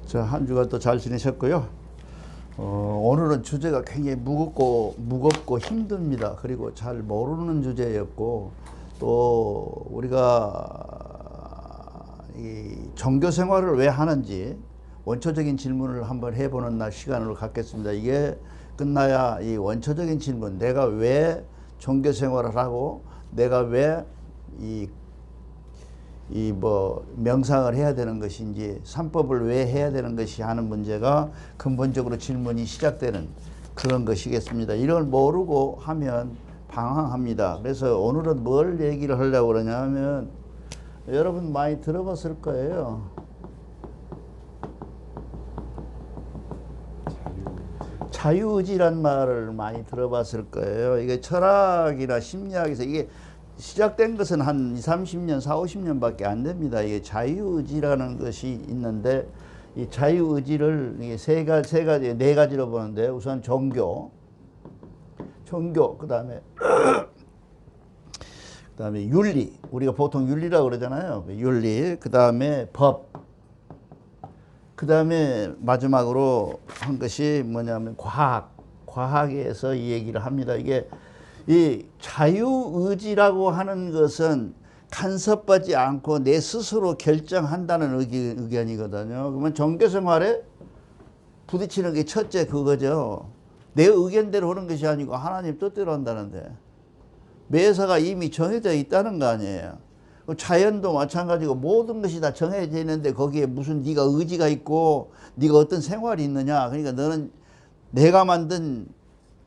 자, 한 주간 또 잘 지내셨고요. 오늘은 주제가 굉장히 무겁고 힘듭니다. 그리고 잘 모르는 주제였고, 또 우리가 이 종교 생활을 왜 하는지 원초적인 질문을 한번 해보는 시간을 갖겠습니다. 이게 끝나야 이 원초적인 질문, 내가 왜 종교 생활을 하고, 내가 왜 명상을 해야 되는 것인지, 삼법을 왜 해야 되는 것이 하는 문제가 근본적으로 질문이 시작되는 그런 것이겠습니다. 이걸 모르고 하면 방황합니다. 그래서 오늘은 뭘 얘기를 하려고 그러냐면, 여러분 많이 들어봤을 거예요. 자유의지란 말을 많이 들어봤을 거예요. 이게 철학이나 심리학에서 이게 시작된 것은 한 20, 30년, 40, 50년밖에 안 됩니다. 이게 자유의지라는 것이 있는데, 이 자유의지를 네 가지로 보는데, 우선 종교, 그다음에 윤리, 우리가 보통 윤리라고 그러잖아요. 윤리, 그다음에 법, 그다음에 마지막으로 한 것이 뭐냐면 과학에서 이 얘기를 합니다. 이게 이 자유의지라고 하는 것은 간섭받지 않고 내 스스로 결정한다는 의견이거든요. 그러면 종교생활에 부딪히는 게 첫째 그거죠. 내 의견대로 하는 것이 아니고 하나님 뜻대로 한다는데, 매사가 이미 정해져 있다는 거 아니에요. 자연도 마찬가지고 모든 것이 다 정해져 있는데 거기에 무슨 네가 의지가 있고 네가 어떤 생활이 있느냐. 그러니까 너는 내가 만든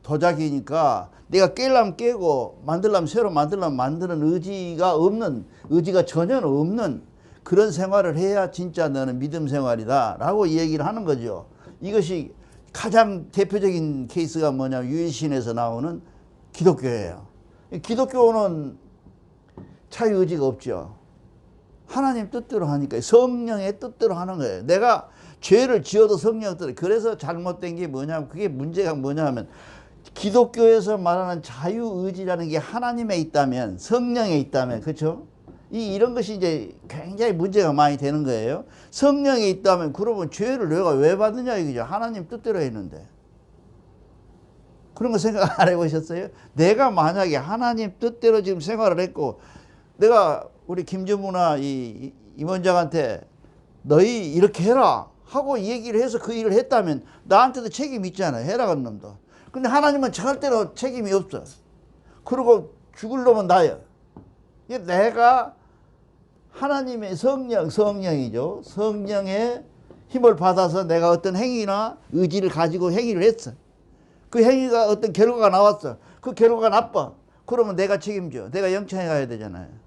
도자기니까 내가 깨려면 깨고 만들려면 새로 만들려면 만드는 의지가 전혀 없는 그런 생활을 해야 진짜 너는 믿음 생활이다 라고 얘기를 하는 거죠. 이것이 가장 대표적인 케이스가 뭐냐면 유일신에서 나오는 기독교예요. 기독교는 자유의지가 없죠. 하나님 뜻대로 하니까 성령의 뜻대로 하는 거예요. 내가 죄를 지어도 성령 뜻대로. 그래서 잘못된 게 뭐냐면, 그게 문제가 뭐냐면, 기독교에서 말하는 자유의지라는 게 하나님에 있다면, 성령에 있다면, 그렇죠? 이런 것이 이제 굉장히 문제가 많이 되는 거예요. 성령에 있다면, 그러면 죄를 내가 왜 받느냐 이거죠. 하나님 뜻대로 했는데. 그런 거 생각 안 해보셨어요? 내가 만약에 하나님 뜻대로 지금 생활을 했고, 내가 우리 김주무나 임원장한테 너희 이렇게 해라 하고 얘기를 해서 그 일을 했다면 나한테도 책임이 있잖아요. 해라는 놈도. 근데 하나님은 절대로 책임이 없어. 그리고 죽을 놈은 나야. 내가 하나님의 성령이죠. 성령의 힘을 받아서 내가 어떤 행위나 의지를 가지고 행위를 했어. 그 행위가 어떤 결과가 나왔어. 그 결과가 나빠. 그러면 내가 책임져. 내가 영창에 가야 되잖아요.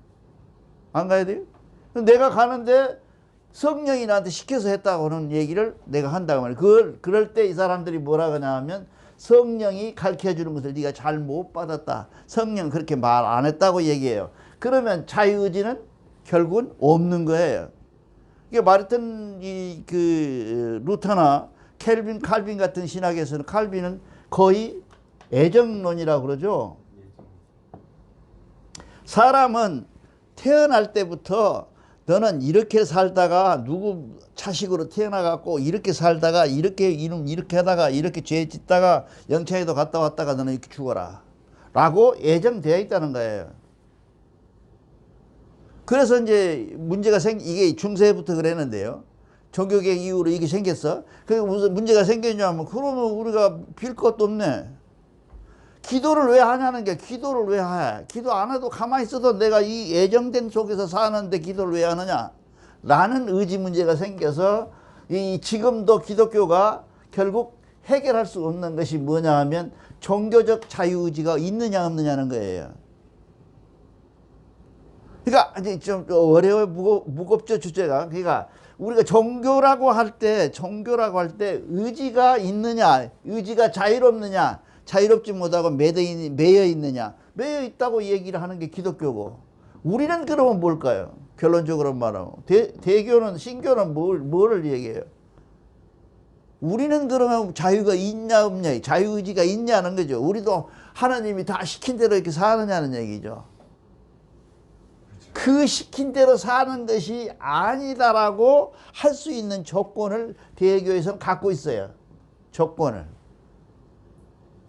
안 가야 돼요? 내가 가는데 성령이 나한테 시켜서 했다고 하는 얘기를 내가 한다고 말이에요. 그럴 때 이 사람들이 뭐라 그러냐 하면, 성령이 가르쳐 주는 것을 네가 잘 못 받았다. 성령 그렇게 말 안 했다고 얘기해요. 그러면 자유의지는 결국은 없는 거예요. 이게 마르틴 루터나 칼빈 같은 신학에서는, 칼빈은 거의 애정론이라고 그러죠. 사람은 태어날 때부터 너는 이렇게 살다가 누구 자식으로 태어나갖고 이렇게 살다가 이렇게 하다가 이렇게 죄 짓다가 영창에도 갔다 왔다가 너는 이렇게 죽어라 라고 예정되어 있다는 거예요. 그래서 이제 문제가 이게 중세부터 그랬는데요. 종교개혁 이후로 이게 생겼어. 그게 무슨 문제가 생겼냐면, 그러면 우리가 빌 것도 없네. 기도를 왜 하냐는 게, 기도를 왜 해? 기도 안 해도 가만히 있어도 내가 이 예정된 속에서 사는데 기도를 왜 하느냐? 라는 의지 문제가 생겨서 지금도 기독교가 결국 해결할 수 없는 것이 뭐냐 하면, 종교적 자유의지가 있느냐 없느냐는 거예요. 그러니까 이제 좀 어려워, 무겁죠 주제가. 그러니까 우리가 종교라고 할 때 의지가 있느냐, 의지가 자유롭느냐, 자유롭지 못하고 매여 있느냐, 매여 있다고 얘기를 하는 게 기독교고, 우리는 그러면 뭘까요? 결론적으로 말하면 대교는, 신교는 뭐를 얘기해요? 우리는 그러면 자유가 있냐 없냐, 자유의지가 있냐는 거죠. 우리도 하나님이 다 시킨 대로 이렇게 사느냐는 얘기죠. 그 시킨 대로 사는 것이 아니다라고 할 수 있는 조건을 대개교에서는 갖고 있어요. 조건을.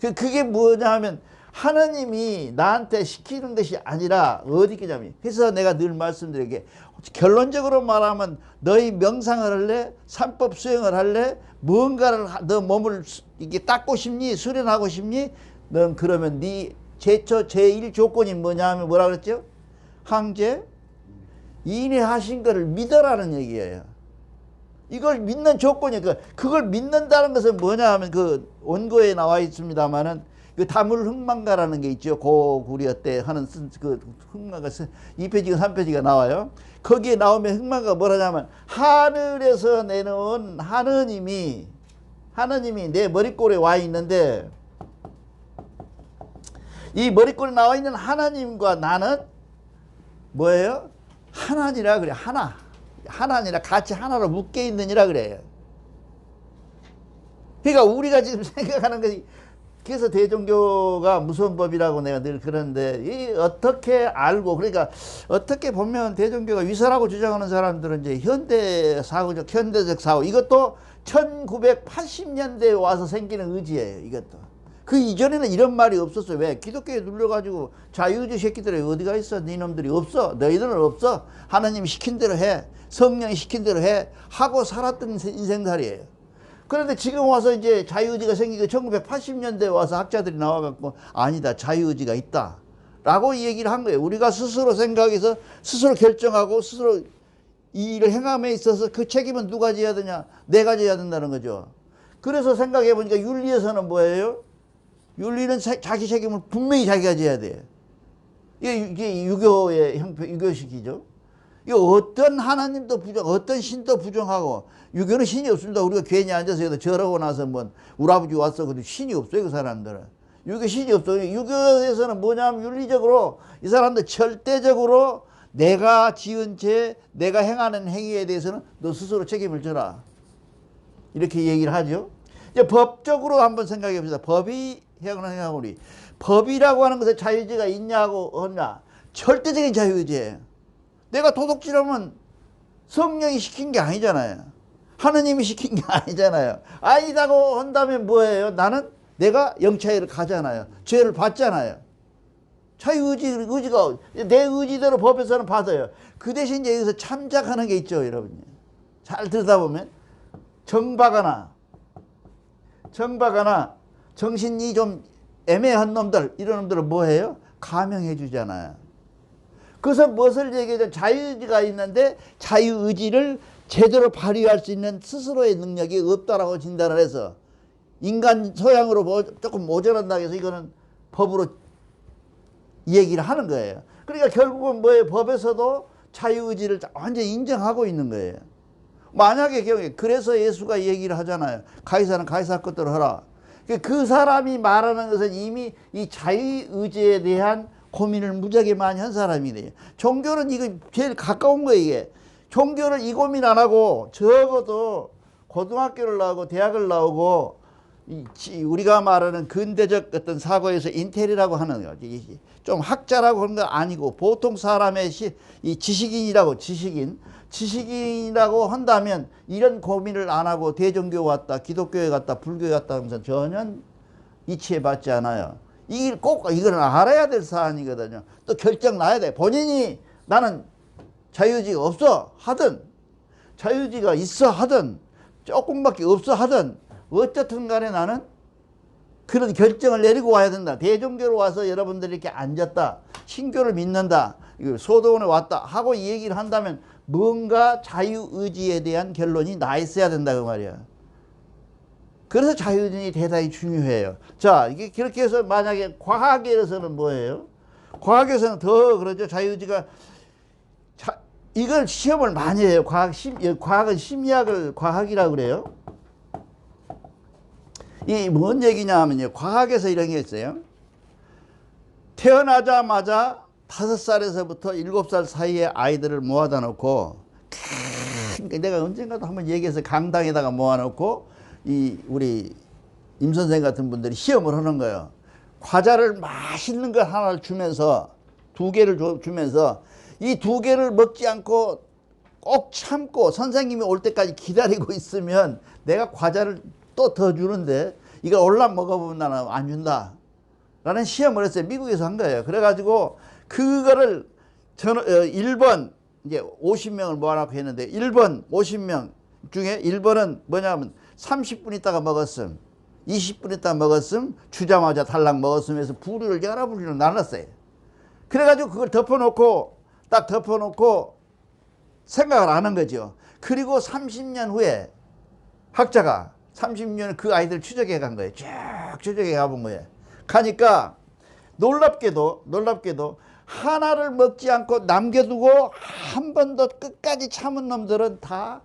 그게 뭐냐 하면 하나님이 나한테 시키는 것이 아니라 어디 있겠냐면, 그래서 내가 늘 말씀드리게, 결론적으로 말하면 너희 명상을 할래? 삼법 수행을 할래? 뭔가를 너 몸을 이렇게 닦고 싶니? 수련하고 싶니? 넌 그러면 네 제1 조건이 뭐냐 하면 뭐라 그랬죠? 항제 인해하신 것을 믿어라는 얘기예요. 이걸 믿는 조건이, 그걸 믿는다는 것은 뭐냐 하면 그 원고에 나와 있습니다만은 그 다물 흑망가라는 게 있죠. 고구려 때 하는 그 흑망가 2페이지가 3페이지가 나와요. 거기에 나오면 흑망가가 뭐라냐면 하늘에서 내려온 하느님이 내 머리꼴에 와 있는데, 이 머리꼴에 나와 있는 하나님과 나는 뭐예요? 하나니라 그래. 하나니라 같이 하나로 묶여 있느니라 그래요. 그러니까 우리가 지금 생각하는 것이, 그래서 대종교가 무서운 법이라고 내가 늘 그러는데, 이 어떻게 알고, 그러니까 어떻게 보면 대종교가 위선하고 주장하는 사람들은 이제 현대적 사고, 이것도 1980년대에 와서 생기는 의지예요. 이것도. 그 이전에는 이런 말이 없었어요. 왜? 기독교에 눌려가지고 자유의지 새끼들이 어디가 있어? 니놈들이 없어. 너희들은 없어. 하나님이 시킨 대로 해. 성령이 시킨 대로 해. 하고 살았던 인생살이에요. 그런데 지금 와서 이제 자유의지가 생기고 1980년대에 와서 학자들이 나와갖고 아니다, 자유의지가 있다 라고 얘기를 한 거예요. 우리가 스스로 생각해서 스스로 결정하고 스스로 이 일을 행함에 있어서 그 책임은 누가 져야 되냐? 내가 져야 된다는 거죠. 그래서 생각해 보니까 윤리에서는 뭐예요? 윤리는 자기 책임을 분명히 자기가 져야 돼. 이게 유교의 형편, 유교식이죠. 이 어떤 하나님도 어떤 신도 부정하고, 유교는 신이 없습니다. 우리가 괜히 앉아서 여기다 절하고 나서 뭐 우리 아버지 왔어. 근데 신이 없어요, 그 사람들은. 유교 신이 없어요. 유교에서는 뭐냐면 윤리적으로 이 사람들 절대적으로 내가 지은 죄, 내가 행하는 행위에 대해서는 너 스스로 책임을 져라. 이렇게 얘기를 하죠. 이제 법적으로 한번 생각해 봅시다. 법이라고 하는 것에 자유의지가 있냐고 없냐? 절대적인 자유의지예요. 내가 도둑질하면 성령이 시킨 게 아니잖아요. 하느님이 시킨 게 아니잖아요. 아니다고 한다면 뭐예요? 나는 내가 영차회를 가잖아요. 죄를 받잖아요. 자유의지가 내 의지대로 법에서는 받아요. 그 대신 이제 여기서 참작하는 게 있죠, 여러분. 잘 들여다보면 정박하나 정신이 좀 애매한 놈들, 이런 놈들은 뭐해요? 감형해 주잖아요. 그래서 무엇을 얘기하죠? 자유의지가 있는데 자유의지를 제대로 발휘할 수 있는 스스로의 능력이 없다라고 진단을 해서 인간 소양으로 조금 모자란다고 해서 이거는 법으로 얘기를 하는 거예요. 그러니까 결국은 뭐예요? 법에서도 자유의지를 완전히 인정하고 있는 거예요. 만약에 경우에, 그래서 예수가 얘기를 하잖아요. 가이사는 가이사 것대로 하라. 그 사람이 말하는 것은 이미 이 자유의지에 대한 고민을 무지하게 많이 한 사람이래요. 종교는 이거 제일 가까운 거예요, 이게. 종교를 이 고민 안 하고 적어도 고등학교를 나오고 대학을 나오고 우리가 말하는 근대적 어떤 사고에서 인텔이라고 하는 거, 좀 학자라고 하는 거 아니고 보통 사람의 이 지식인이라고 한다면 이런 고민을 안 하고 대종교 왔다, 기독교에 갔다, 불교에 갔다 하면서 전혀 이치에 받지 않아요. 이거는 알아야 될 사안이거든요. 또 결정 나야 돼. 본인이 나는 자유의지가 없어 하든 자유의지가 있어 하든 조금밖에 없어 하든 어쨌든 간에 나는 그런 결정을 내리고 와야 된다. 대종교로 와서 여러분들이 이렇게 앉았다, 신교를 믿는다, 소도원에 왔다 하고 이 얘기를 한다면 뭔가 자유의지에 대한 결론이 나 있어야 된다, 그 말이야. 그래서 자유의지는 대단히 중요해요. 자, 이게 그렇게 해서 만약에 과학에서는 뭐예요? 과학에서는 더 그러죠. 자유의지가 이걸 시험을 많이 해요. 과학은 심리학을 과학이라고 그래요. 이 뭔 얘기냐 하면요, 과학에서 이런 게 있어요. 태어나자마자 5살에서부터 7살 사이의 아이들을 모아다 놓고, 내가 언젠가도 한번 얘기해서 강당에다가 모아놓고 우리 임 선생 같은 분들이 시험을 하는 거예요. 과자를 맛있는 걸 하나를 주면서 2개를 주면서 이 두 개를 먹지 않고 꼭 참고 선생님이 올 때까지 기다리고 있으면 내가 과자를 또 더 주는데 이걸 올라 먹어보면 나는 안 준다 라는 시험을 했어요. 미국에서 한 거예요. 그래가지고 그거를 저는 1번 이제 50명을 모아놓고 했는데 1번 50명 중에 1번은 뭐냐면 30분 있다가 먹었음, 20분 있다가 먹었음, 주자마자 달랑 먹었음 해서 부류를 여러 부류로 나눴어요. 그래가지고 그걸 덮어놓고 딱 덮어놓고 생각을 안 한 거죠. 그리고 30년 후에 학자가 30년 그 아이들 추적해 간 거예요. 쭉 추적해 가본 거예요. 가니까 놀랍게도 하나를 먹지 않고 남겨두고 한 번 더 끝까지 참은 놈들은 다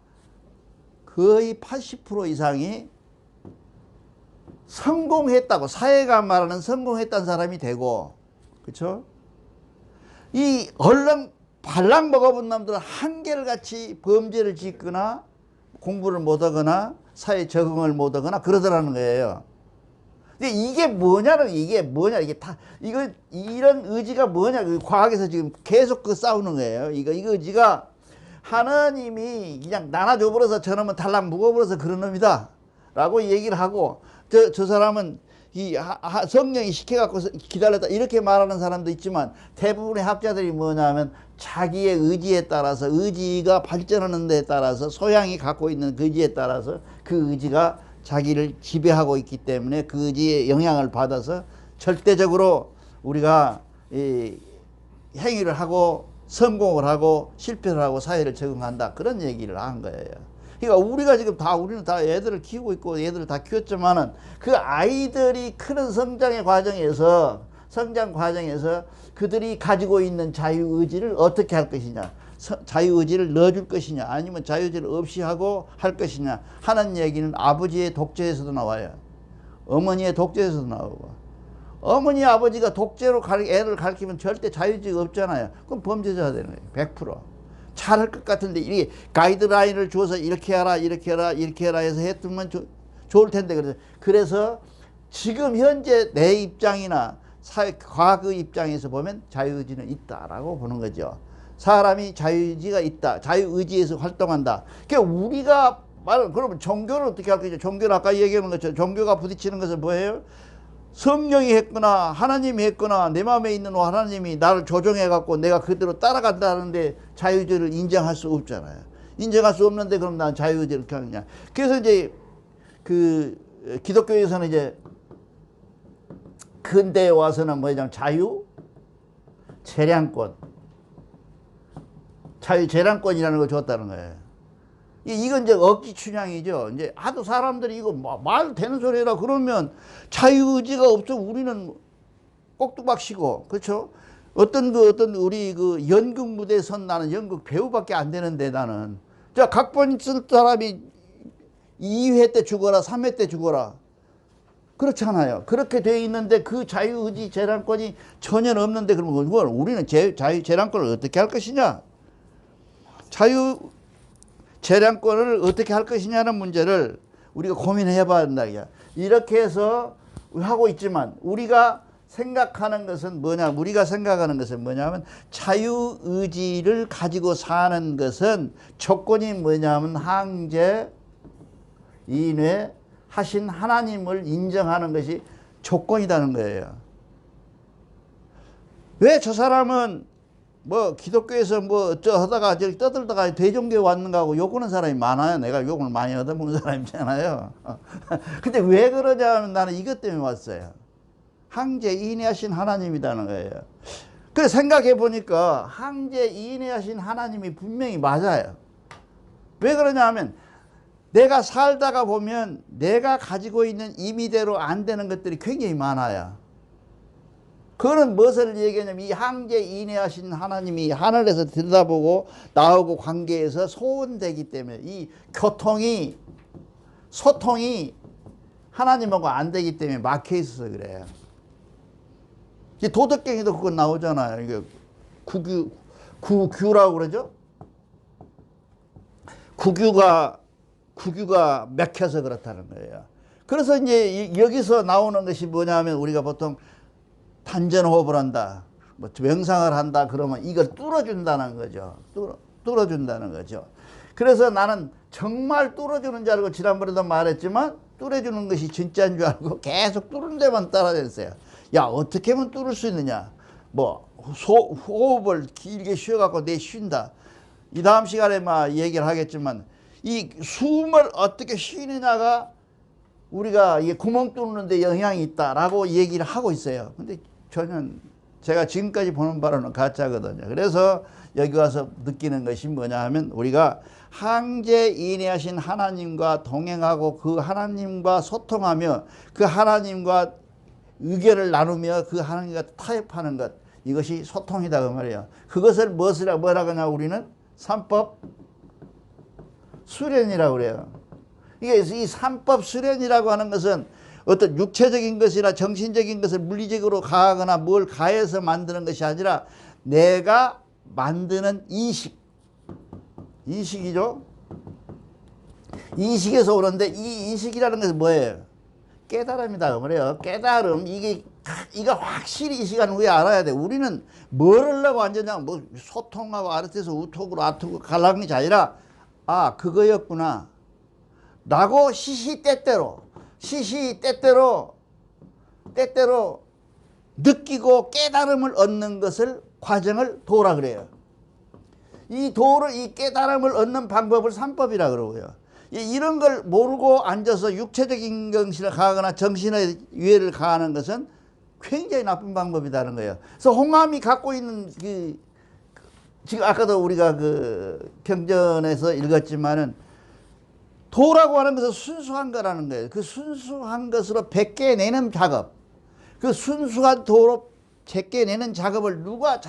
거의 80% 이상이 성공했다고, 사회가 말하는 성공했다는 사람이 되고, 그렇죠? 이 얼른 발랑 먹어본 놈들은 한결같이 범죄를 짓거나 공부를 못하거나 사회 적응을 못하거나 그러더라는 거예요. 근데 이게 뭐냐, 이게 다 이런 의지가 뭐냐, 과학에서 지금 계속 그 싸우는 거예요. 이거 의지가 하나님이 그냥 나눠줘 버려서 저놈은 달랑 묵어버려서 그런 놈이다 라고 얘기를 하고, 저 사람은 이 성령이 시켜갖고 기다렸다 이렇게 말하는 사람도 있지만, 대부분의 학자들이 뭐냐면 자기의 의지에 따라서, 의지가 발전하는 데에 따라서, 소양이 갖고 있는 그 의지에 따라서 그 의지가 자기를 지배하고 있기 때문에 그 의지의 영향을 받아서 절대적으로 우리가 이 행위를 하고 성공을 하고 실패를 하고 사회를 적응한다, 그런 얘기를 한 거예요. 그러니까 우리는 다 애들을 키우고 있고 애들을 다 키웠지만은 그 아이들이 크는 성장 과정에서 그들이 가지고 있는 자유의지를 어떻게 할 것이냐, 자유의지를 넣어줄 것이냐, 아니면 자유의지를 없이 하고 할 것이냐 하는 얘기는 아버지의 독재에서도 나와요. 어머니의 독재에서도 나오고. 어머니 아버지가 독재로 애를 가르치면 절대 자유의지가 없잖아요. 그럼 범죄자가 되는 거예요. 100%. 잘할 것 같은데 이렇게 가이드라인을 줘서 이렇게 해라 해서 했으면 좋을 텐데, 그래서 지금 현재 내 입장이나 과거 입장에서 보면 자유의지는 있다라고 보는 거죠. 사람이 자유의지가 있다, 자유의지에서 활동한다. 그러니까 우리가 그러면 종교를 어떻게 할 거죠? 종교는 아까 얘기한 것처럼 종교가 부딪히는 것은 뭐예요? 성령이 했거나 하나님이 했거나 내 마음에 있는 하나님이 나를 조종해 갖고 내가 그대로 따라간다는데 자유의지를 인정할 수 없잖아요. 인정할 수 없는데 그럼 난 자유의지를 이렇게 하느냐. 그래서 이제 그 기독교에서는 이제 근대에 와서는 뭐냐면 재량권이라는 걸 줬다는 거예요. 이건 이제 억지 춘향이죠. 이제 하도 사람들이 이거 말 되는 소리라 그러면 자유의지가 없어 우리는 꼭두박시고, 그렇죠? 어떤 우리 그 연극 무대에 선 나는 연극 배우밖에 안 되는데 나는 자 각본 쓸 사람이 2회 때 죽어라 3회 때 죽어라 그렇잖아요. 그렇게 돼 있는데 그 자유의지 재량권이 전혀 없는데 그러면 그걸 우리는 재량권을 어떻게 할 것이냐, 재량권을 어떻게 할 것이냐는 문제를 우리가 고민해 봐야 된다. 이렇게 해서 하고 있지만 우리가 생각하는 것은 뭐냐면 자유의지를 가지고 사는 것은 조건이 뭐냐면 항제 인회 하신 하나님을 인정하는 것이 조건이라는 거예요. 왜 저 사람은 뭐 기독교에서 뭐 하다가 저기 떠들다가 대종교에 왔는가 하고 욕하는 사람이 많아요. 내가 욕을 많이 얻어먹는 사람이잖아요. 근데 왜 그러냐면 나는 이것 때문에 왔어요. 항제 인회하신 하나님이라는 거예요. 그래서 생각해 보니까 항제 인회하신 하나님이 분명히 맞아요. 왜 그러냐면 내가 살다가 보면 내가 가지고 있는 임의대로 안 되는 것들이 굉장히 많아요. 그거는 무엇을 얘기하냐면 이 항제 인회하신 하나님이 하늘에서 들여다보고 나하고 관계에서 소원되기 때문에 이 소통이 하나님하고 안 되기 때문에 막혀 있어서 그래요. 도덕경에도 그거 나오잖아요. 이게 구규라고 그러죠. 구규가 막혀서 그렇다는 거예요. 그래서 이제 여기서 나오는 것이 뭐냐면 우리가 보통 단전호흡을 한다. 뭐 명상을 한다 그러면 이걸 뚫어준다는 거죠. 뚫어준다는 거죠. 그래서 나는 정말 뚫어주는 줄 알고 지난번에도 말했지만 뚫어주는 것이 진짜인 줄 알고 계속 뚫은 데만 따라다녔어요. 야, 어떻게 하면 뚫을 수 있느냐. 뭐 호흡을 길게 쉬어갖고 내 쉰다. 이 다음 시간에 막 얘기를 하겠지만 이 숨을 어떻게 쉬느냐가 우리가 이게 구멍 뚫는 데 영향이 있다라고 얘기를 하고 있어요. 근데 전혀 제가 지금까지 보는 바로는 가짜거든요. 그래서 여기 와서 느끼는 것이 뭐냐 하면 우리가 항제인내하신 하나님과 동행하고 그 하나님과 소통하며 그 하나님과 의견을 나누며 그 하나님과 타협하는 것, 이것이 소통이다 그 말이에요. 그것을 뭐라고 하냐 우리는 삼법 수련이라고 그래요. 이게 이 삼법 수련이라고 하는 것은 어떤 육체적인 것이나 정신적인 것을 물리적으로 가하거나 뭘 가해서 만드는 것이 아니라 내가 만드는 인식이죠. 인식에서 오는데 이 인식이라는 것은 뭐예요? 깨달음이다 그래요. 깨달음. 이거 확실히 이 시간 후에 알아야 돼. 우리는 뭘 하려고 앉았냐, 뭐 소통하고 아르테서 우톡으로 아톡으로 갈라는 게 아니라 아, 그거였구나 라고 시시때때로 느끼고 깨달음을 얻는 것을 과정을 도라 그래요. 이 깨달음을 얻는 방법을 삼법이라 그러고요. 이런 걸 모르고 앉아서 육체적인 정신을 가하거나 정신의 유해를 가하는 것은 굉장히 나쁜 방법이라는 거예요. 그래서 홍암이 갖고 있는 지금 아까도 우리가 경전에서 읽었지만은 도라고 하는 것은 순수한 거라는 거예요. 그 순수한 것으로 베껴내는 작업. 그 순수한 도로 제껴내는 작업을 누가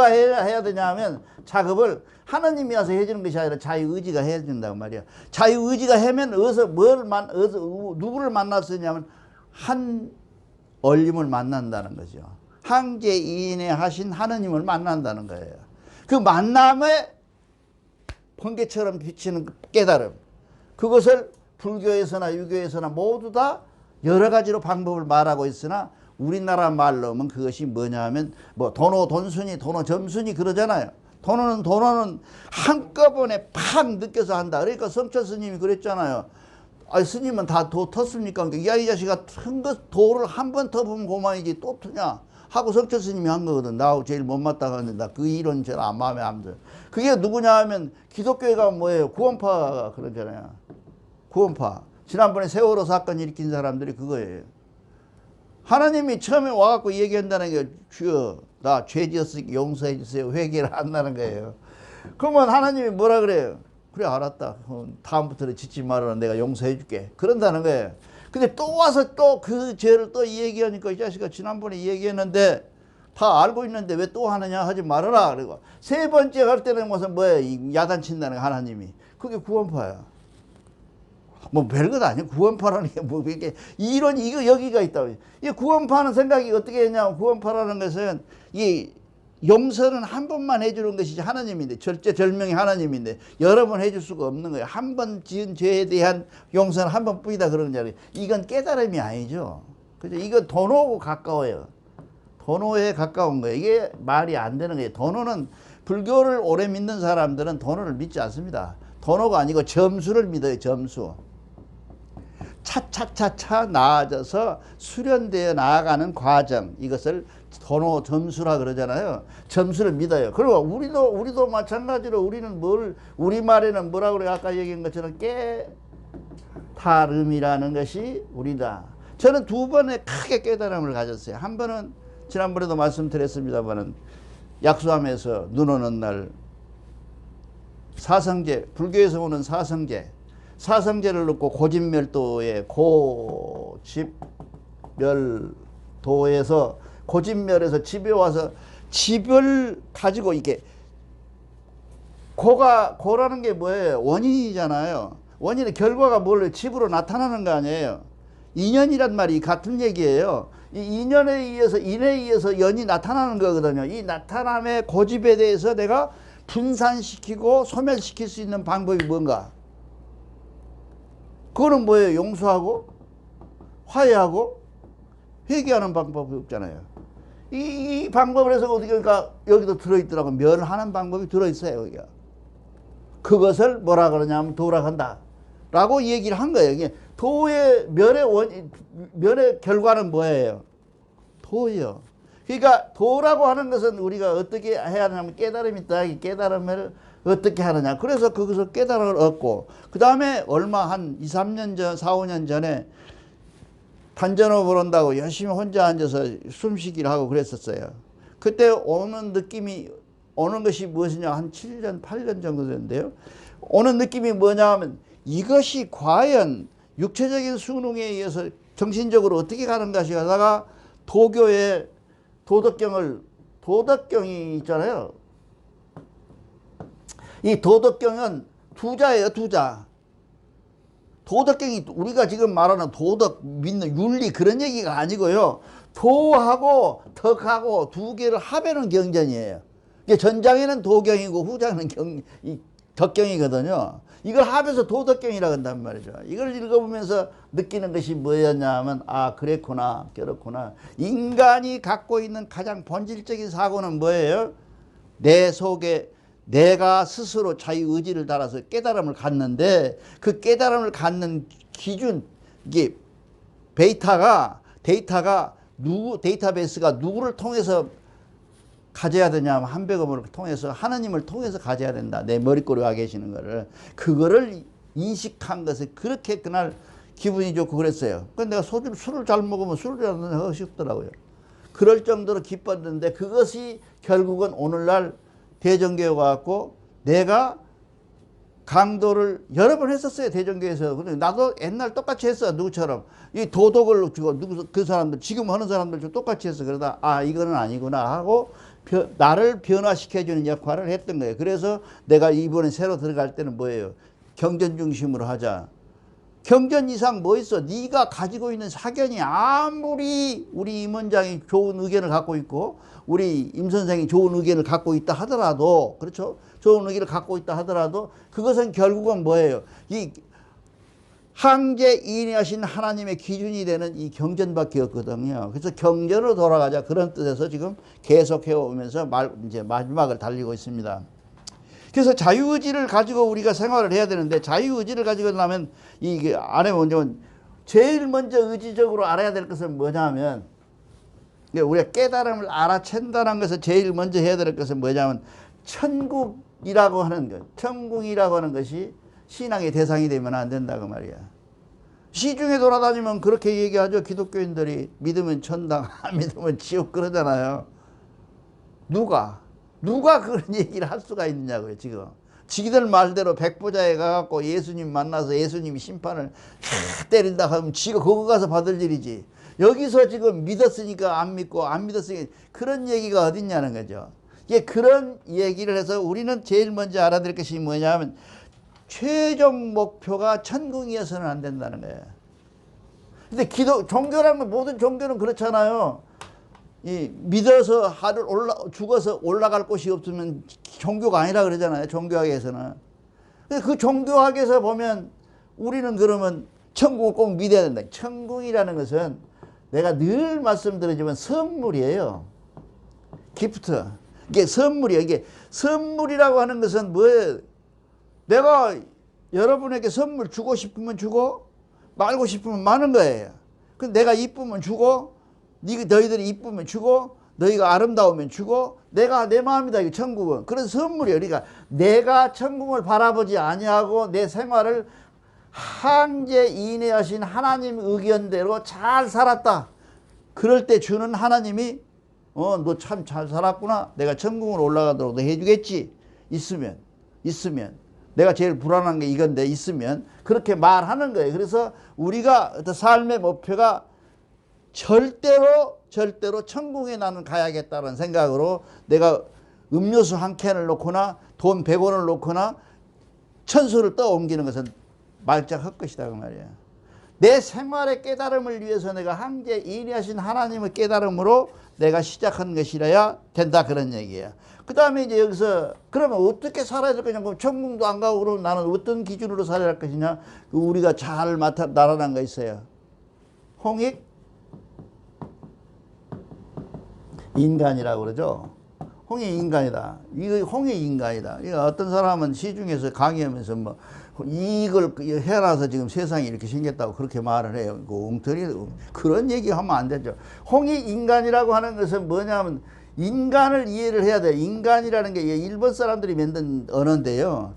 해야 되냐 하면 작업을 하나님이 와서 해주는 것이 아니라 자유의지가 해준다고 말이야. 자유의지가 하면 누구를 만났느냐면 한 얼림을 만난다는 거죠. 항제인에 하신 하나님을 만난다는 거예요. 그 만남에 번개처럼 비치는 깨달음, 그것을 불교에서나 유교에서나 모두 다 여러 가지로 방법을 말하고 있으나 우리나라 말로 하면 그것이 뭐냐 하면 뭐 도노 돈순이 도노 점순이 그러잖아요. 도노는 한꺼번에 팍 느껴서 한다. 그러니까 성철 스님이 그랬잖아요. 아니 스님은 다 도 텄습니까? 야, 이 자식아 도를 한 번 터보면 고만이지 또 트냐 하고 성철 스님이 한 거거든. 나하고 제일 못맞다고 하는데 나 그 이론 잘 마음에 안 들어. 그게 누구냐 하면 기독교회가 뭐예요? 구원파가 그러잖아요. 구원파. 지난번에 세월호 사건 일으킨 사람들이 그거예요. 하나님이 처음에 와갖고 얘기한다는 게 주여 나 죄 지었으니까 용서해 주세요. 회개를 한다는 거예요. 그러면 하나님이 뭐라 그래요? 그래 알았다. 다음부터는 짓지 말아라. 내가 용서해 줄게. 그런다는 거예요. 근데 또 와서 또 그 죄를 또 얘기하니까 이 자식아 지난번에 얘기했는데 다 알고 있는데 왜 또 하느냐 하지 말아라. 그리고 세 번째 할 때는 무슨 뭐야 야단친다는 거 하나님이. 그게 구원파야. 뭐 별것 아니야. 구원파라는 게 뭐 이게 이런 이거 여기가 있다. 이 구원파는 생각이 어떻게 했냐면 구원파라는 것은 이 용서는 한 번만 해주는 것이지 하나님인데 절제절명이 하나님인데 여러 번 해줄 수가 없는 거예요. 한 번 지은 죄에 대한 용서는 한 번뿐이다 그러는 자리. 이건 깨달음이 아니죠. 그죠? 이건 도노하고 가까워요. 도노에 가까운 거예요. 이게 말이 안 되는 거예요. 도노는 불교를 오래 믿는 사람들은 도노를 믿지 않습니다. 도노가 아니고 점수를 믿어요. 점수. 차차차차 나아져서 수련되어 나아가는 과정, 이것을 도노 점수라 그러잖아요. 점수를 믿어요. 그리고 우리도 마찬가지로 우리는 우리말에는 뭐라고 그래요? 아까 얘기한 것처럼 깨달음이라는 것이 우리다. 저는 두 번의 크게 깨달음을 가졌어요. 한 번은 지난번에도 말씀드렸습니다만은 약수함에서 눈 오는 날 사성제, 불교에서 오는 사성제를 넣고 고진멸도에 고진멸에서 집에 와서 집을 가지고 이게 고라는 게 뭐예요? 원인이잖아요. 원인의 결과가 뭘로 집으로 나타나는 거 아니에요. 인연이란 말이 같은 얘기예요. 이 인연에 의해서 인에 의해서 연이 나타나는 거거든요. 이 나타남의 고집에 대해서 내가 분산시키고 소멸시킬 수 있는 방법이 뭔가? 그거는 뭐예요? 용서하고 화해하고 회개하는 방법이 없잖아요. 이 방법을 해서 어떻게 그러니까 여기도 들어있더라고. 멸하는 방법이 들어있어요. 여기가. 그것을 뭐라 그러냐면 도라고 한다 라고 얘기를 한 거예요. 이게 도의 멸의 결과는 뭐예요? 도요. 그러니까 도라고 하는 것은 우리가 어떻게 해야 하냐면 깨달음이 있다. 깨달음을 어떻게 하느냐. 그래서 거기서 깨달음을 얻고 그 다음에 얼마 한 2, 3년 전 4, 5년 전에 단전호흡을 한다고 열심히 혼자 앉아서 숨쉬기를 하고 그랬었어요. 그때 오는 느낌이 오는 것이 무엇이냐 한 7년 8년 정도 됐는데요. 오는 느낌이 뭐냐 하면 이것이 과연 육체적인 수능에 의해서 정신적으로 어떻게 가는 것이 하다가 도교의 도덕경이 있잖아요. 이 도덕경은 두자예요. 두자. 도덕경이 우리가 지금 말하는 도덕, 믿는 윤리 그런 얘기가 아니고요. 도하고 덕하고 두 개를 합해놓은 경전이에요. 이게 전장에는 도경이고 후장에는 덕경이거든요. 이걸 합해서 도덕경이라고 한단 말이죠. 이걸 읽어보면서 느끼는 것이 뭐였냐면 아 그랬구나 그렇구나. 인간이 갖고 있는 가장 본질적인 사고는 뭐예요? 내 속에 내가 스스로 자유의지를 따라서 깨달음을 갖는데 그 깨달음을 갖는 기준 이게 데이터가 데이터베이스가 누구를 통해서 가져야 되냐면 한백음을 통해서 하나님을 통해서 가져야 된다. 내 머릿고리에 와 계시는 거를 그거를 인식한 것에 그렇게 그날 기분이 좋고 그랬어요. 근데 내가 술을 잘 먹으면 술을 잘 먹는 것이 없더라고요. 그럴 정도로 기뻤는데 그것이 결국은 오늘날 대전교회 와갖고 내가 강도를 여러 번 했었어요. 대전교회에서. 근데 나도 옛날 똑같이 했어. 누구처럼. 이 도덕을 주고 그 사람들 지금 하는 사람들 좀 똑같이 했어. 그러다 아 이거는 아니구나 하고 나를 변화시켜주는 역할을 했던 거예요. 그래서 내가 이번에 새로 들어갈 때는 뭐예요? 경전 중심으로 하자. 경전 이상 뭐 있어? 네가 가지고 있는 사견이 아무리 우리 임원장이 좋은 의견을 갖고 있고 우리 임 선생이 좋은 의견을 갖고 있다 하더라도 그렇죠? 좋은 의견을 갖고 있다 하더라도 그것은 결국은 뭐예요? 이 항제인하신 하나님의 기준이 되는 이 경전밖에 없거든요. 그래서 경전으로 돌아가자 그런 뜻에서 지금 계속 해오면서 이제 마지막을 달리고 있습니다. 그래서 자유의지를 가지고 우리가 생활을 해야 되는데 자유의지를 가지고 나면 이게 안에 먼저 제일 먼저 의지적으로 알아야 될 것은 뭐냐면 우리가 깨달음을 알아챈다는 것을 제일 먼저 해야 될 것은 뭐냐면 천국이라고 하는 것, 천국이라고 하는 것이 신앙의 대상이 되면 안 된다고 말이야. 시중에 돌아다니면 그렇게 얘기하죠. 기독교인들이 믿으면 천당, 안 믿으면 지옥 그러잖아요. 누가 그런 얘기를 할 수가 있느냐고요. 지금 지기들 말대로 백보자에 가갖고 예수님 만나서 예수님이 심판을 때린다 하면 지가 거기 가서 받을 일이지. 여기서 지금 믿었으니까 안 믿고 안 믿었으니까 그런 얘기가 어딨냐는 거죠. 이게 그런 얘기를 해서 우리는 제일 먼저 알아야 될 것이 뭐냐면 최종 목표가 천국이어서는 안 된다는 거예요. 근데 종교라는 건 모든 종교는 그렇잖아요. 이 믿어서 죽어서 올라갈 곳이 없으면 종교가 아니라 그러잖아요. 종교학에서는. 그 종교학에서 보면 우리는 그러면 천국을 꼭 믿어야 된다. 천국이라는 것은 내가 늘 말씀드리지만 선물이에요. 기프트. 이게 선물이에요. 이게 선물이라고 하는 것은 뭐예요? 내가 여러분에게 선물 주고 싶으면 주고 말고 싶으면 마는 거예요. 근데 내가 이쁘면 주고 너희들이 이쁘면 주고 너희가 아름다우면 주고 내가 내 마음이다. 이 천국은. 그런 선물이에요. 그러니까 내가 천국을 바라보지 아니하고 내 생활을 항제인내하신 하나님 의견대로 잘 살았다. 그럴 때 주는 하나님이 너 참 잘 살았구나. 내가 천국으로 올라가도록 너 해주겠지. 있으면 내가 제일 불안한 게 이건데 있으면 그렇게 말하는 거예요. 그래서 우리가 삶의 목표가 절대로 천국에 나는 가야겠다는 생각으로 내가 음료수 한 캔을 놓거나 돈 100원을 놓거나 천수를 떠옮기는 것은 말짝 헛것이다 그 말이야. 내 생활의 깨달음을 위해서 내가 항제인하신 하나님의 깨달음으로 내가 시작한 것이라야 된다 그런 얘기야. 그 다음에 이제 여기서 그러면 어떻게 살아야 될 거냐? 천국도 안 가고 그러면 나는 어떤 기준으로 살아야 할 것이냐? 우리가 잘 나타난 거 있어요. 홍익 인간이라고 그러죠. 홍익 인간이다. 이거 홍익 인간이다. 이거 어떤 사람은 시중에서 강의하면서 뭐 이걸 해놔서 지금 세상이 이렇게 생겼다고 그렇게 말을 해요. 그 엉터리 그런 얘기하면 안 되죠. 홍익 인간이라고 하는 것은 뭐냐면 인간을 이해를 해야 돼요. 인간이라는 게 일본 사람들이 만든 언어인데요.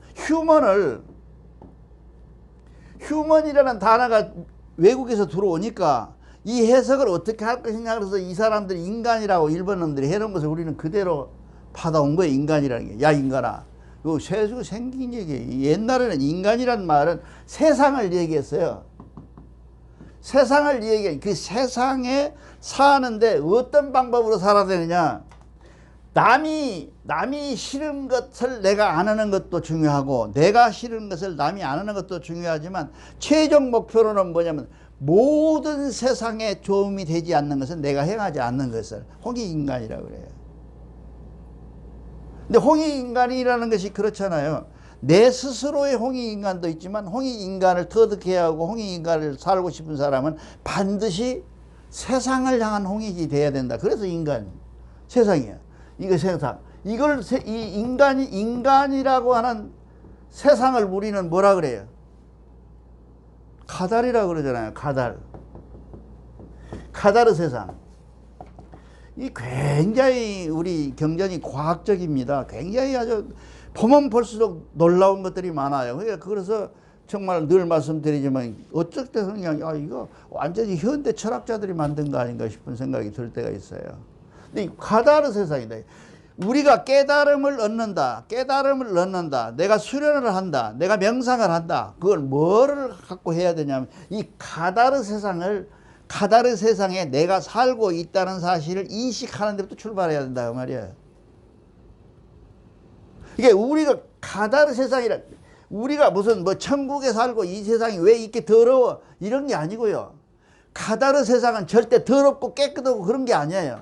휴먼이라는 단어가 외국에서 들어오니까 이 해석을 어떻게 할 것이냐 그래서 이 사람들이 인간이라고 일본 놈들이 해놓은 것을 우리는 그대로 받아온 거예요. 인간이라는 게. 야 인간아. 그 세수가 생긴 얘기. 옛날에는 인간이란 말은 세상을 얘기했어요. 세상을 얘기해. 그 세상에 사는데 어떤 방법으로 살아야 되느냐. 남이 싫은 것을 내가 안 하는 것도 중요하고 내가 싫은 것을 남이 안 하는 것도 중요하지만 최종 목표로는 뭐냐면 모든 세상에 도움이 되지 않는 것은 내가 행하지 않는 것을 홍익인간이라고 그래요. 근데 홍익인간이라는 것이 그렇잖아요. 내 스스로의 홍익인간도 있지만 홍익인간을 터득해야 하고 홍익인간을 살고 싶은 사람은 반드시 세상을 향한 홍익이 돼야 된다. 그래서 인간, 세상이야. 이거 세상. 이걸 이 인간이라고 하는 세상을 우리는 뭐라 그래요? 가달이라고 그러잖아요. 가달. 가달의 세상. 이 굉장히 우리 경전이 과학적입니다. 굉장히 아주 보면 볼수록 놀라운 것들이 많아요. 그래서 정말 늘 말씀드리지만 어쩔 때는 그냥 이거 완전히 현대 철학자들이 만든 거 아닌가 싶은 생각이 들 때가 있어요. 근데 이 가달의 세상이다. 우리가 깨달음을 얻는다. 내가 수련을 한다. 내가 명상을 한다. 그걸 뭐를 갖고 해야 되냐면 이 가달의 세상에 내가 살고 있다는 사실을 인식하는 데부터 출발해야 된다. 그 말이에요. 이게 우리가 가달의 세상이라 우리가 무슨 뭐 천국에 살고 이 세상이 왜 이렇게 더러워 이런 게 아니고요. 가달의 세상은 절대 더럽고 깨끗하고 그런 게 아니에요.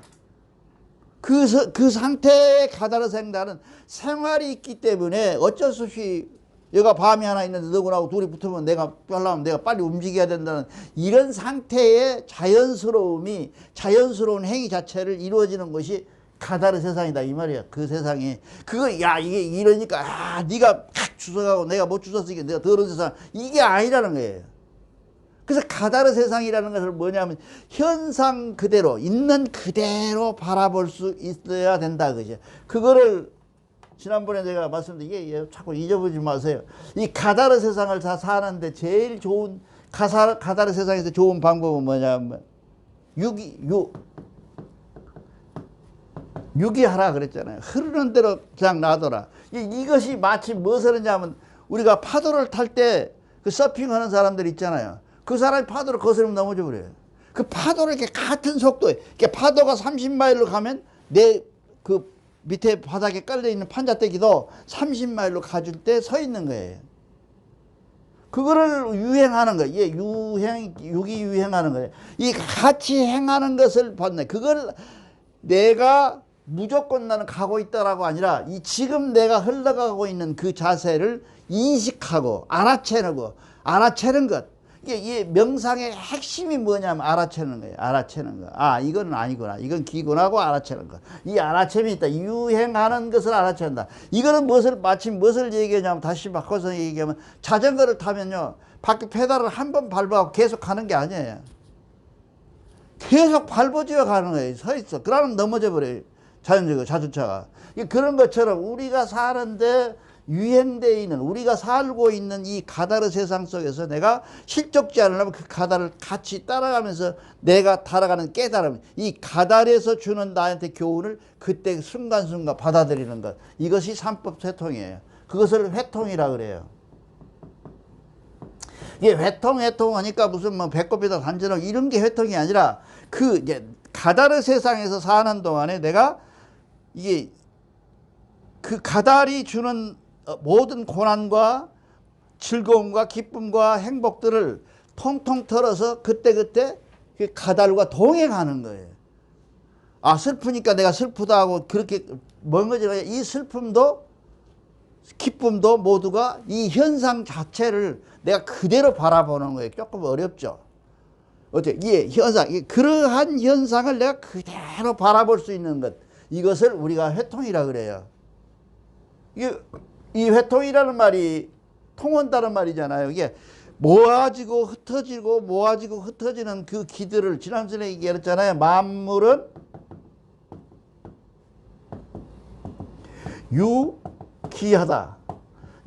그 상태의 가달의 생다는 생활이 있기 때문에 어쩔 수 없이 여기가 밤이 하나 있는데 너구나하고 둘이 붙으면 내가 빨리 움직여야 된다는 이런 상태의 자연스러운 행위 자체를 이루어지는 것이 가달의 세상이다 이 말이야. 그 세상이 이게 이러니까 네가 주워가고 내가 못 주웠으니까 내가 더러운 세상 이게 아니라는 거예요. 그래서 가달의 세상이라는 것은 뭐냐면 현상 그대로 있는 그대로 바라볼 수 있어야 된다 그죠. 그거를 지난번에 제가 말씀드린 게 자꾸 잊어보지 마세요. 이 가달의 세상을 다 사는데 제일 좋은 가달의 세상에서 좋은 방법은 뭐냐면 유기하라 그랬잖아요. 흐르는 대로 그냥 놔둬라. 이것이 마치 무엇을 하냐면 우리가 파도를 탈 때 그 서핑하는 사람들 있잖아요. 그 사람이 파도를 거스르면 넘어져 버려요. 그 파도를 이렇게 같은 속도에, 이렇게 파도가 30마일로 가면 내 그 밑에 바닥에 깔려 있는 판자떼기도 30마일로 가줄 때 서 있는 거예요. 그거를 유행하는 거예요. 유기 유행하는 거예요. 이 같이 행하는 것을 봤네. 그걸 내가 무조건 나는 가고 있다라고 아니라 지금 내가 흘러가고 있는 그 자세를 인식하고 알아채는 것. 이게 명상의 핵심이 뭐냐면 알아채는 거예요. 알아채는 거. 이건 아니구나. 이건 기구나고 알아채는 거. 이 알아채이 있다. 유행하는 것을 알아챈다. 이거는 마침 무엇을 얘기하냐면 다시 바꿔서 얘기하면 자전거를 타면요. 바퀴 페달을 한 번 밟아서 계속 가는 게 아니에요. 계속 밟아줘야 가는 거예요. 서 있어. 그러면 넘어져 버려요. 자동차가. 그런 것처럼 우리가 사는데 유행되어 있는 우리가 살고 있는 이 가달의 세상 속에서 내가 실족지 않으려면 그 가달을 같이 따라가면서 내가 달아가는 깨달음 이 가달에서 주는 나한테 교훈을 그때 순간순간 받아들이는 것 이것이 삼법 회통이에요. 그것을 회통이라 그래요. 이게 회통하니까 무슨 뭐 배꼽에다 단전하고 이런 게 회통이 아니라 이제 가달의 세상에서 사는 동안에 내가 이게 그 가달이 주는 모든 고난과 즐거움과 기쁨과 행복들을 통통 털어서 그때그때 그 가달과 동행하는 거예요. 슬프니까 내가 슬프다 하고 그렇게 멍해지는 이 슬픔도 기쁨도 모두가 이 현상 자체를 내가 그대로 바라보는 거예요. 조금 어렵죠. 어때? 이 현상, 그러한 현상을 내가 그대로 바라볼 수 있는 것, 이것을 우리가 회통이라 그래요. 이 회통이라는 말이 통한다는 말이잖아요. 이게 모아지고 흩어지고 모아지고 흩어지는 그 기들을 지난번에 얘기했잖아요. 만물은 유기하다.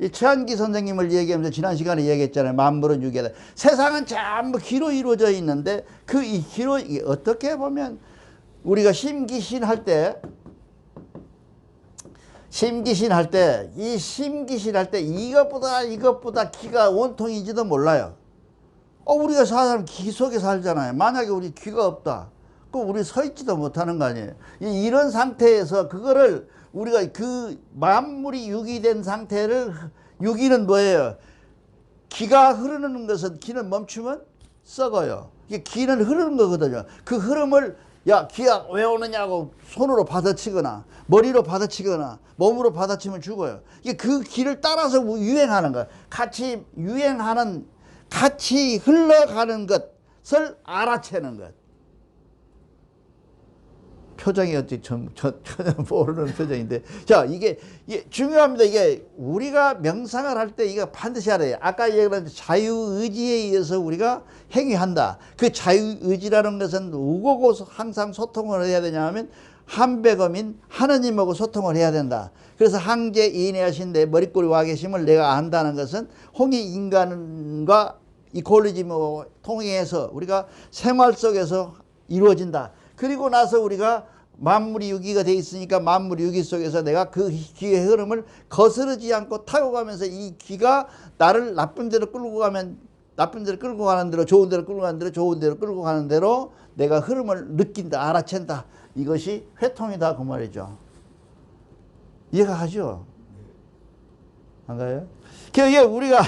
이 최한기 선생님을 얘기하면서 지난 시간에 얘기했잖아요. 만물은 유기하다. 세상은 전부 기로 이루어져 있는데 그 이 기로 어떻게 보면 우리가 심기신할 때 이것보다 기가 원통인지도 몰라요. 우리가 사람 기 속에 살잖아요. 만약에 우리 귀가 없다. 그럼 우리 서 있지도 못하는 거 아니에요. 이런 상태에서 그거를 우리가 그 만물이 유기된 상태를, 유기는 뭐예요? 기가 흐르는 것은, 기는 멈추면 썩어요. 이게 기는 흐르는 거거든요. 그 흐름을 야, 기야 왜 오느냐고 손으로 받아치거나 머리로 받아치거나 몸으로 받아치면 죽어요. 이게 그 기를 따라서 유행하는 거예요. 같이 유행하는, 같이 흘러가는 것을 알아채는 것. 표정이 어찌 전혀 모르는 표정인데. 자, 이게 중요합니다. 이게 우리가 명상을 할 때 이거 반드시 알아야 돼요. 아까 얘기한 자유의지에 의해서 우리가 행위한다. 그 자유의지라는 것은 누구고 항상 소통을 해야 되냐 하면 한백엄인 하느님하고 소통을 해야 된다. 그래서 항제 인해하신 내 머릿골이 와 계심을 내가 안다는 것은 홍익 인간과 이콜로지모 통해서 우리가 생활 속에서 이루어진다. 그리고 나서 우리가 만물이 유기가 돼 있으니까 만물이 유기 속에서 내가 그 기의 흐름을 거스르지 않고 타고 가면서 이 기가 나를 나쁜 데로 끌고 가면 나쁜 데로 끌고 가는 대로, 좋은 데로 끌고 가는 대로, 좋은 데로 끌고 가는 대로 내가 흐름을 느낀다, 알아챈다. 이것이 회통이다 그 말이죠. 이해가 가죠? 안 가요? 그게 우리가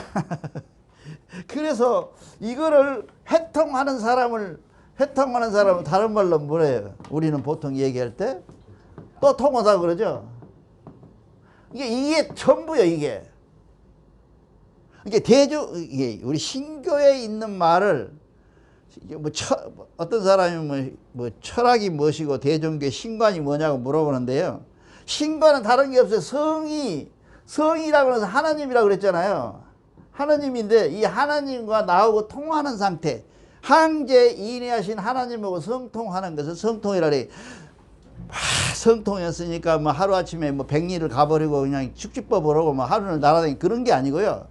그래서 이거를 회통하는 사람은 다른 말로 뭐래요? 우리는 보통 얘기할 때 또 통하다 그러죠. 이게 전부요. 이게 이게 우리 신교에 있는 말을 어떤 사람이 뭐 철학이 무엇이고 대종교의 신관이 뭐냐고 물어보는데요. 신관은 다른 게 없어요. 성이라고 해서 하나님이라고 그랬잖아요. 하나님인데 이 하나님과 나하고 통하는 상태, 항제 인해하신 하나님하고 성통하는 것을 성통이라 그래. 성통이었으니까 뭐 하루아침에 뭐 백리를 가버리고 그냥 축지법을 하고 뭐 하루를 날아다니는 그런 게 아니고요.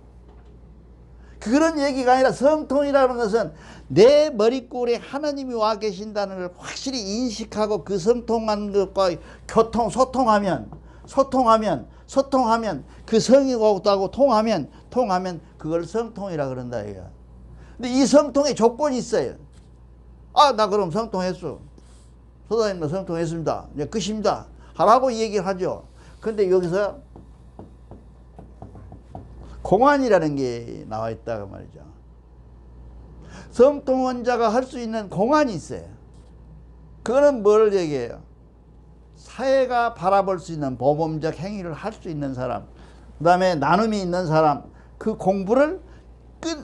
그런 얘기가 아니라 성통이라는 것은 내 머릿골에 하나님이 와 계신다는 걸 확실히 인식하고 그 성통한 것과 소통하면 그 성이하고 통하면 그걸 성통이라 그런다 이거야. 근데 이 성통에 조건이 있어요. 나 그럼 성통했어. 소장님도 성통했습니다. 이제 끝입니다. 하라고 얘기를 하죠. 근데 여기서 공안이라는 게 나와 있다고 말이죠. 성통원자가 할 수 있는 공안이 있어요. 그거는 뭘 얘기해요? 사회가 바라볼 수 있는 모범적 행위를 할 수 있는 사람, 그 다음에 나눔이 있는 사람, 그 공부를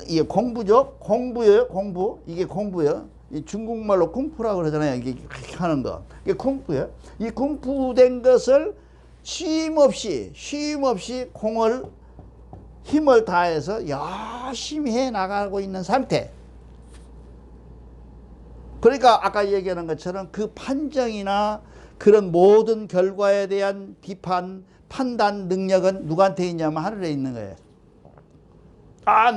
이게 공부죠. 공부예요. 공부. 이게 공부예요. 이 중국말로 쿵푸라고 그러잖아요. 이게 하는 거. 이게 쿵푸예요. 이 쿵푸된 것을 쉼 없이 힘을 다해서 열심히 해 나가고 있는 상태. 그러니까 아까 얘기하는 것처럼 그 판정이나 그런 모든 결과에 대한 비판, 판단 능력은 누구한테 있냐면 하늘에 있는 거예요.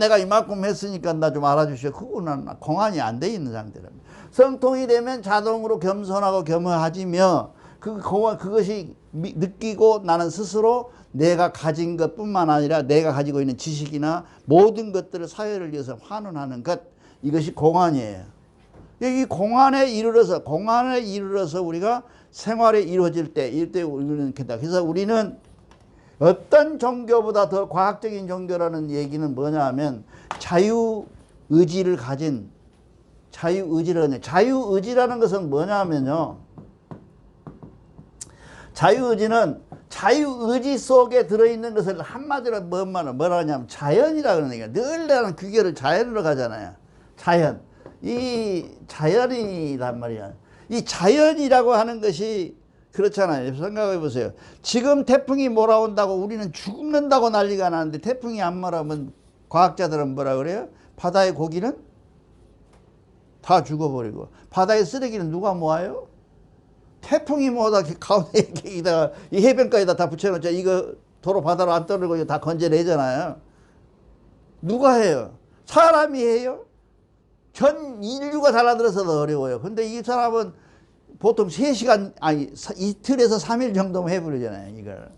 내가 이만큼 했으니까 나 좀 알아주시오. 그거는 공안이 안 돼 있는 상태랍니다. 성통이 되면 자동으로 겸손하고 겸허해지며 그것이 느끼고 나는 스스로 내가 가진 것뿐만 아니라 내가 가지고 있는 지식이나 모든 것들을 사회를 위해서 환원하는 것, 이것이 공안이에요. 이 공안에 이르러서 우리가 생활에 이루어질 때 우리는 그래서 우리는 어떤 종교보다 더 과학적인 종교라는 얘기는 뭐냐 하면 자유의지를 가진 자유의지라는 것은 뭐냐 하면요. 자유의지는 자유의지 속에 들어있는 것을 한마디로 뭐라 하냐면 자연이라 그러는 얘기예요. 늘 나는 귀결을 자연으로 가잖아요. 자연. 이 자연이란 말이야. 이 자연이라고 하는 것이 그렇잖아요. 생각해 보세요. 지금 태풍이 몰아온다고 우리는 죽는다고 난리가 나는데 태풍이 안 몰아오면 과학자들은 뭐라 그래요? 바다의 고기는 다 죽어버리고 바다의 쓰레기는 누가 모아요? 태풍이 모아다 가운데 여기다가 이 해변가에다 다 붙여놓자. 이거 도로 바다로 안 떨어지고 다 건져내잖아요. 누가 해요? 사람이 해요? 전 인류가 달라들어서도 어려워요. 근데 이 사람은 보통 3시간, 아니, 이틀에서 3일 정도면 해버리잖아요, 이걸.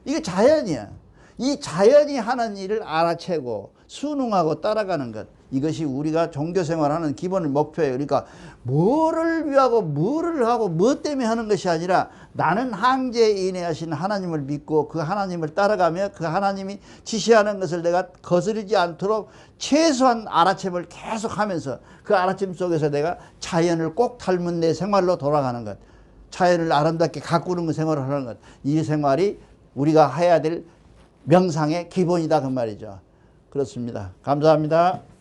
이게 자연이야. 이 자연이 하는 일을 알아채고 순응하고 따라가는 것. 이것이 우리가 종교 생활하는 기본 목표예요. 그러니까 뭐를 위하고 뭐를 하고 뭐 때문에 하는 것이 아니라 나는 항제에 인해하신 하나님을 믿고 그 하나님을 따라가며 그 하나님이 지시하는 것을 내가 거스르지 않도록 최소한 알아챔을 계속 하면서 그 알아챔 속에서 내가 자연을 꼭 닮은 내 생활로 돌아가는 것. 자연을 아름답게 가꾸는 생활을 하는 것. 이 생활이 우리가 해야 될 명상의 기본이다 그 말이죠. 그렇습니다. 감사합니다.